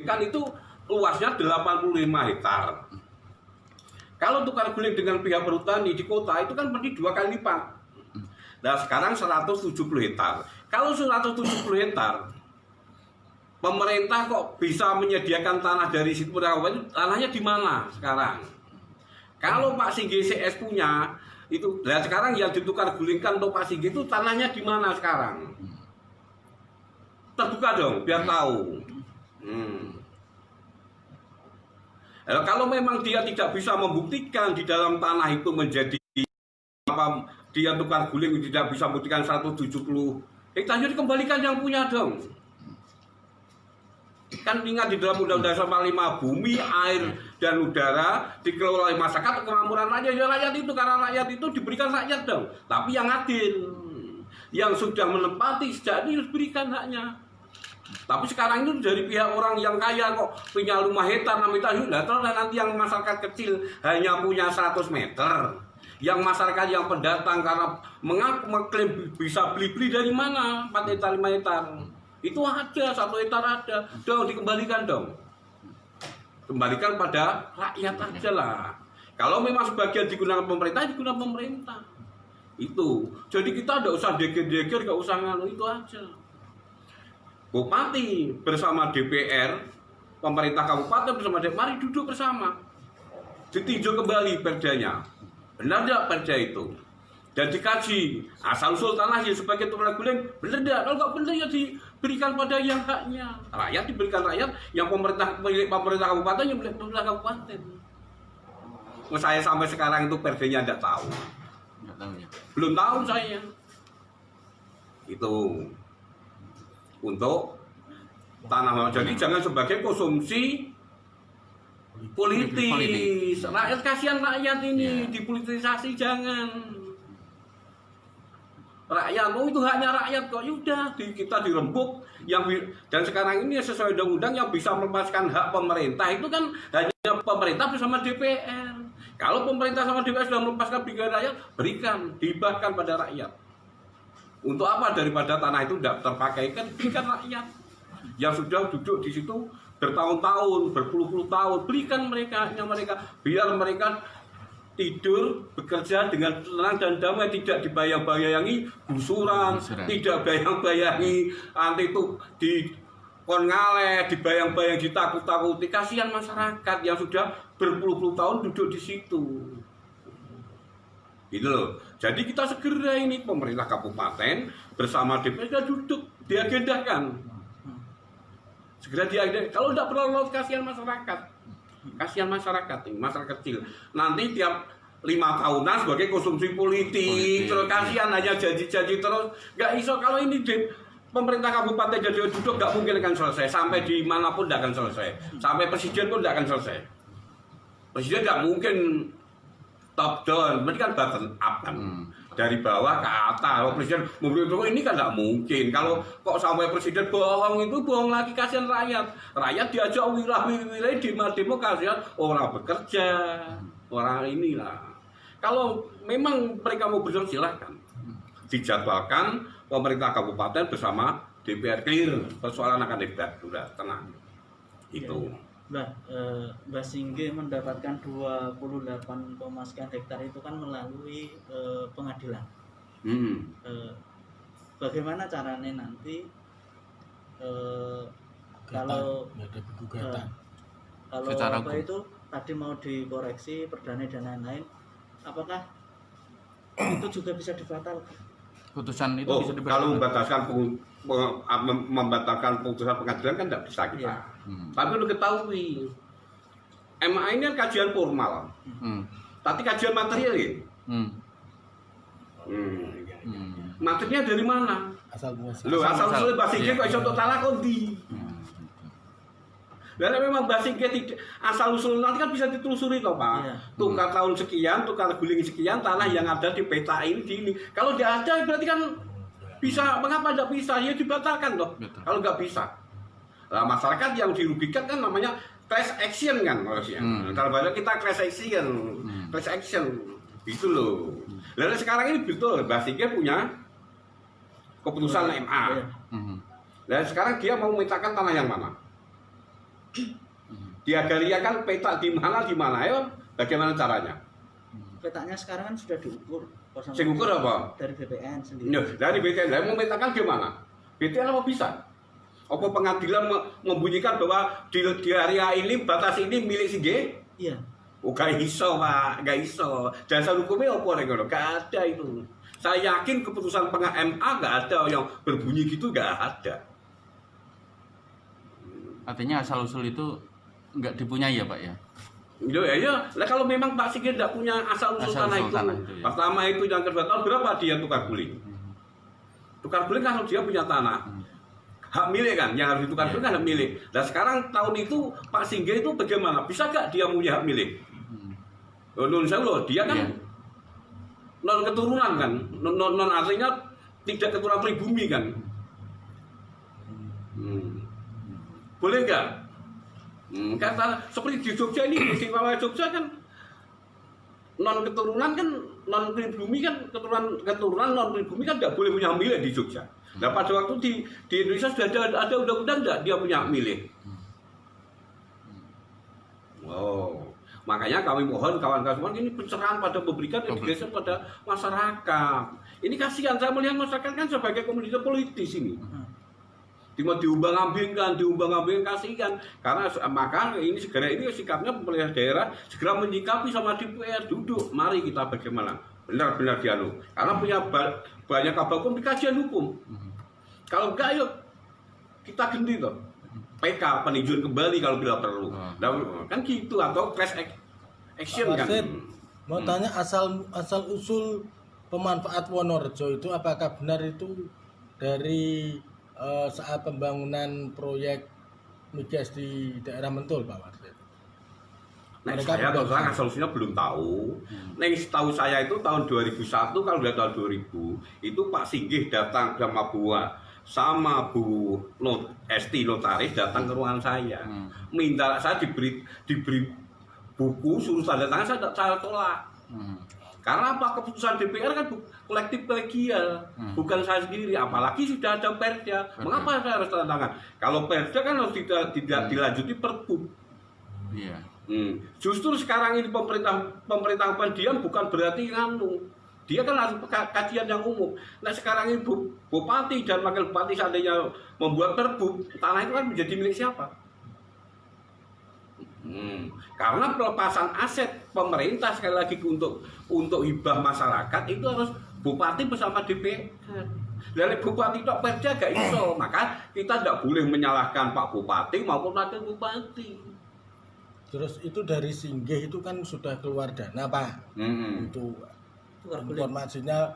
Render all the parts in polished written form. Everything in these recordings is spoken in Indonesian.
kan itu luasnya 85 hektar. Kalau tukar guling dengan pihak perhutani di kota itu kan berarti 2 kali lipat. Nah sekarang 170 hektar. Kalau 170 hektar, pemerintah kok bisa menyediakan tanah dari situ? Tanahnya di mana sekarang? Kalau Pak Singgi CS punya itu, dan sekarang yang ditukar gulingkan untuk Pak Singgi itu tanahnya di mana sekarang? Terbuka dong, biar tahu. Kalau memang dia tidak bisa membuktikan di dalam tanah itu menjadi apa, dia tukar guling tidak bisa membuktikan 170 hektar, dikembalikan yang punya dong. Kan ingat di dalam Undang-Undang 45 bumi, air, dan udara dikelola oleh masyarakat kemakmuran rakyat. Ya rakyat itu, karena rakyat itu diberikan rakyat dong. Tapi yang adil, yang sudah menempati sejak ini harus berikan haknya. Tapi sekarang itu dari pihak orang yang kaya kok punya 5 hektar, 6 hektar, terus nanti yang masyarakat kecil hanya punya 100 meter. Yang masyarakat yang pendatang karena mengklaim bisa beli-beli dari mana 4 hektar, 5 hektar. Itu ada, 1 hektar ada. Dong, dikembalikan dong. Kembalikan pada rakyat aja lah. Kalau memang sebagian digunakan pemerintah, digunakan pemerintah. Itu. Jadi kita tidak usah deger-deger, tidak usah nganu, itu aja. Bupati bersama DPR, pemerintah kabupaten bersama DPR, mari duduk bersama, ditinjau kembali perdanya, benar tidak perda itu, dan dikaji asal usul tanahnya sebagai tukar guling, benar tidak? Kalau nggak benar ya diberikan pada yang haknya, rakyat diberikan rakyat, yang pemerintah kabupaten yang milik pemerintah kabupaten. Saya sampai sekarang itu perdanya tidak tahu, belum tahu saya itu. Untuk tanah, jadi jangan sebagai konsumsi politis. Rakyat, kasihan rakyat ini dipolitisasi, jangan. Rakyat, itu haknya rakyat kok. Yaudah, kita dirembuk dan sekarang ini sesuai undang-undang yang bisa melepaskan hak pemerintah itu kan hanya pemerintah bersama DPR. Kalau pemerintah sama DPR sudah melepaskan pikiran rakyat, berikan, dihibahkan pada rakyat. Untuk apa? Daripada tanah itu tidak terpakai, kan berikan rakyat yang sudah duduk di situ bertahun-tahun, berpuluh-puluh tahun, berikan mereka, biar mereka tidur bekerja dengan tenang dan damai, tidak dibayang-bayangi gusuran, tidak bayang-bayangi anti itu di Kongale, dibayang-bayang, ditakut-takuti. Kasihan masyarakat yang sudah berpuluh-puluh tahun duduk di situ. Gitu loh. Jadi kita segera ini pemerintah kabupaten bersama DPR duduk, diagendakan. Segera diagendakan. Kalau tidak perlu, kasihan masyarakat. Kasihan masyarakat ini, masyarakat kecil. Nanti tiap 5 tahunan sebagai konsumsi politik. Terus kasihan hanya janji-janji terus. Nggak iso kalau ini pemerintah kabupaten jadi duduk, nggak mungkin akan selesai. Sampai dimanapun tidak akan selesai. Sampai presiden pun tidak akan selesai. Presiden nggak mungkin top down, berarti kan bottom up kan, dari bawah ke atas. Kalau presiden memberi ini kan nggak mungkin. Kalau kok sampai presiden bohong, itu bohong lagi, kasihan rakyat. Rakyat diajak wilayah demo, kasihan orang bekerja, orang inilah. Kalau memang mereka mau berjuang, silahkan dijadwalkan pemerintah kabupaten bersama DPR, clear persoalan akan debat, sudah tenang. Itu. Mbak Singgi mendapatkan 28, sekian hektar itu kan melalui pengadilan. Bagaimana caranya nanti kalau apa itu tadi mau dikoreksi perdana dan lain-lain, apakah itu juga bisa dibatalkan? Putusan itu bisa kalau membatalkan putusan pengadilan kan tidak bisa kita. Tapi lu ketahui, MA ini kan kajian formal, tapi kajian material ya. Materinya dari mana? Asal usul basicnya kok iso total kondi. Dan memang basicnya tidak asal usul, nanti kan bisa ditelusuri toh Pak. Tukar tahun sekian, tukar guling sekian, tanah yang ada di peta ini. Kalau tidak ada berarti kan bisa, mengapa tidak bisa? Ya dibatalkan loh. Kalau nggak bisa. Nah, masyarakat yang dirugikan kan namanya class action kan harusnya. Kalau bahasa kita class action, gitu loh. Lalu sekarang ini betul, basicnya punya keputusan MA. Dan sekarang dia mau mintakan tanah yang mana? Diagariakan peta di mana, ayo bagaimana caranya? Petanya sekarang kan sudah diukur. Sing ukur apa? Dari BPN sendiri. Nah, dari BPN, lah mau memetakan gimana? BPN apa bisa? Apa pengadilan membunyikan bahwa di area ini batas ini milik si G? Iya. Oh, gak iso, Pak, gak iso. Dasar hukumnya apa nih ngono? Gak ada itu. Saya yakin keputusan MA gak ada yang berbunyi gitu, gak ada. Artinya asal usul itu nggak dipunyai ya Pak ya? Ya. Lah kalau memang Pak Sigit tidak punya asal usul tanah itu, ya. pertama itu, yang kedua tahun berapa dia tukar guling? Tukar guling kan kalau dia punya tanah, hak milik kan, yang harus ditukar guling kan hak milik. Dan sekarang tahun itu Pak Singgih itu bagaimana? Bisa gak dia punya hak milik? Non saya loh, dia kan non keturunan kan, non aslinya tidak keturunan pribumi kan. Boleh nggak? Kata seperti di Jogja ini, di Istimewa Jogja kan non keturunan kan, non pribumi kan, keturunan non pribumi kan tidak boleh punya milik di Jogja. Nah pada waktu di Indonesia sudah ada undang-undang nggak dia punya milik. Oh, makanya kami mohon kawan-kawan ini pencerahan pada memberikan edukasi pada masyarakat. Ini kasihan, saya melihat masyarakat kan sebagai komunitas politis ini. Cuma diumbang-ambingkan kasihan. Karena maka ini segera ini sikapnya pemerintah daerah segera menyikapi sama DPR, duduk, mari kita bagaimana benar-benar dialog. Karena punya banyak kabar hukum di kajian hukum. Kalau enggak yuk kita ganti tuh. PK peninjauan kembali kalau bila perlu. Kan gitu, atau class action Pak kan. Wasid, mau tanya asal usul pemanfaat Wonorejo itu apakah benar itu dari saat pembangunan proyek migas di daerah Mentul, Pak Wasid? Nah, saya kalau terang solusinya belum tahu. Nah, tahu saya itu tahun 2001, kalau udah tahun 2000 itu Pak Singgih datang sama Bu Esti Notaris datang ke ruangan saya, minta saya diberi buku suruh tanda tangan, saya tolak. Karena apa, keputusan DPR kan kolektif kolegial, bukan saya sendiri. Apalagi sudah ada perda, mengapa saya harus tanda tangan? Kalau perda kan harus tidak dilanjuti perpu. Iya. Justru sekarang ini pemerintah diam bukan berarti dia kan harus kajian yang umum. Nah sekarang ini bupati dan wakil bupati seandainya membuat perbu, tanah itu kan menjadi milik siapa? Karena pelepasan aset pemerintah sekali lagi untuk hibah masyarakat itu harus bupati bersama DPR. Dari bupati tok perda gak iso, maka kita tidak boleh menyalahkan Pak Bupati maupun wakil bupati. Terus itu dari Singgih itu kan sudah keluar dana, Pak. Itu informasinya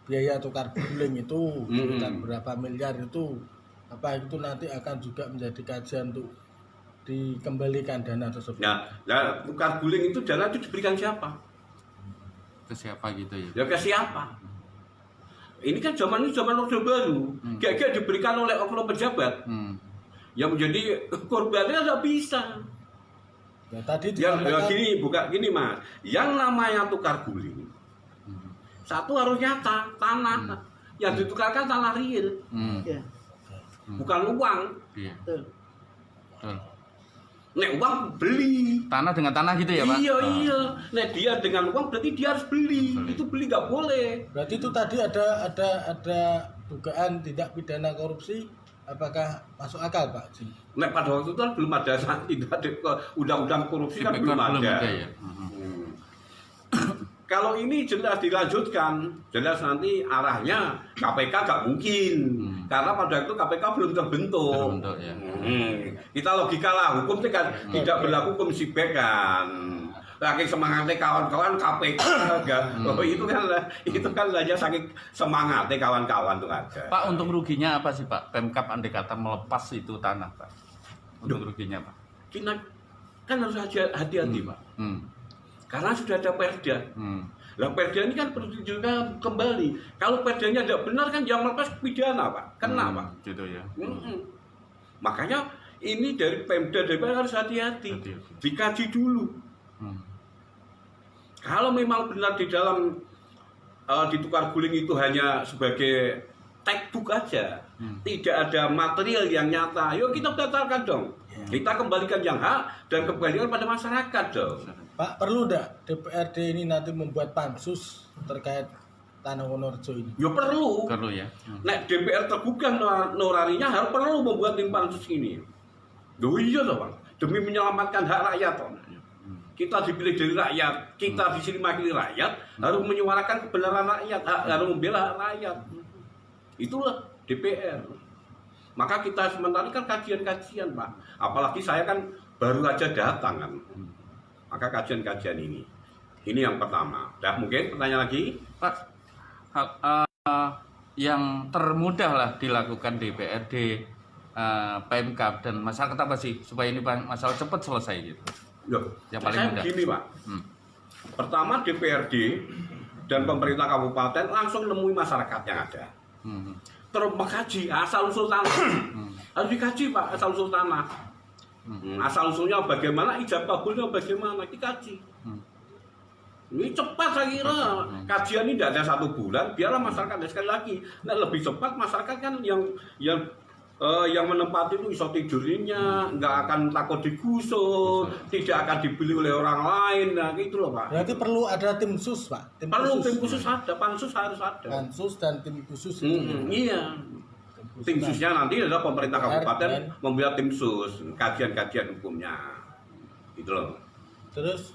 biaya tukar guling itu sekitar berapa miliar itu, apa itu nanti akan juga menjadi kajian untuk dikembalikan dana tersebut. Nah, tukar guling itu dana itu diberikan siapa? Ke siapa gitu ya? Ya ke siapa? Ini kan zaman Orde Baru, gak diberikan oleh oknum pejabat. Yang menjadi korbannya nggak bisa. Ya, tadi gini Mas, yang namanya tukar guling, satu harus nyata tanah, yang ditukarkan tanah real, bukan uang. Iya. Betul. Betul. Nek uang beli. Tanah dengan tanah gitu ya Pak? Iya. Nek dia dengan uang berarti dia harus beli. Itu beli nggak boleh. Berarti itu tadi ada dugaan tindak pidana korupsi, apakah masuk akal Pak? Nek pada waktu itu kan belum ada undang-undang korupsi kan belum ada. Ya? Kalau ini jelas dilanjutkan, jelas nanti arahnya KPK gak mungkin, karena pada waktu KPK belum terbentuk. Ya. Kita logika lah, hukum itu kan tidak berlaku komisi B kan. Saking semangatnya kawan-kawan KPK, itu kan saja saking semangatnya kawan-kawan tuh aja. Pak, untung ruginya apa sih Pak? Pemkab andai kata melepas itu tanah Pak. Untung ruginya Pak. Kita kan harus hati-hati Pak. Karena sudah ada perda. Lah perda ini kan perlu ditunjukkan kembali. Kalau perdanya tidak benar kan yang melepas pidana Pak. Kena Pak. Gitu ya. Makanya ini dari Pemda DPR harus hati-hati. Dikaji dulu. Kalau memang benar di dalam ditukar guling itu hanya sebagai textbook aja, tidak ada material yang nyata, yuk kita batalkan dong. Kita kembalikan yang hak dan kembalikan pada masyarakat dong. Pak, perlu enggak DPRD ini nanti membuat pansus terkait Tanah Wonorejo ini? Ya perlu. Perlu ya. Nek DPR tergugah nuraninya harus perlu membuat tim pansus ini. Loh iya toh Bang, demi menyelamatkan hak rakyat toh. Kita dipilih dari rakyat, kita di sini mewakili rakyat, harus menyuarakan kebenaran rakyat, harus membela hak rakyat. Itulah DPR. Maka kita sementara kan kajian-kajian Pak. Apalagi saya kan baru aja datang kan. Maka kajian-kajian ini. Ini yang pertama. Dah mungkin pertanyaan lagi? Pak, yang termudah lah dilakukan DPRD, Pemkab dan masyarakat apa sih supaya ini masalah cepat selesai gitu? Loh, Yang paling saya mudah. begini Pak. Pertama DPRD dan pemerintah kabupaten langsung nemui masyarakat yang ada. Terus mengkaji asal usul tanah. Harus dikaji Pak asal usul tanah. Asal usulnya bagaimana, ijab kabulnya bagaimana, dikaji. Ini cepat saya kira. Kajian ini tidak ada 1 bulan, biarlah masyarakat sekali lagi. Nah, lebih cepat masyarakat kan yang menempati itu iso tidurnya, nggak akan takut digusur, tidak akan dibeli oleh orang lain, nah gitu loh Pak. Berarti perlu ada tim khusus Pak? Perlu tim khusus ada, pansus harus ada. Pansus dan tim khusus itu. Iya. Tim khususnya nanti adalah pemerintah kabupaten membuat tim khusus, kajian-kajian hukumnya, gitu loh. Terus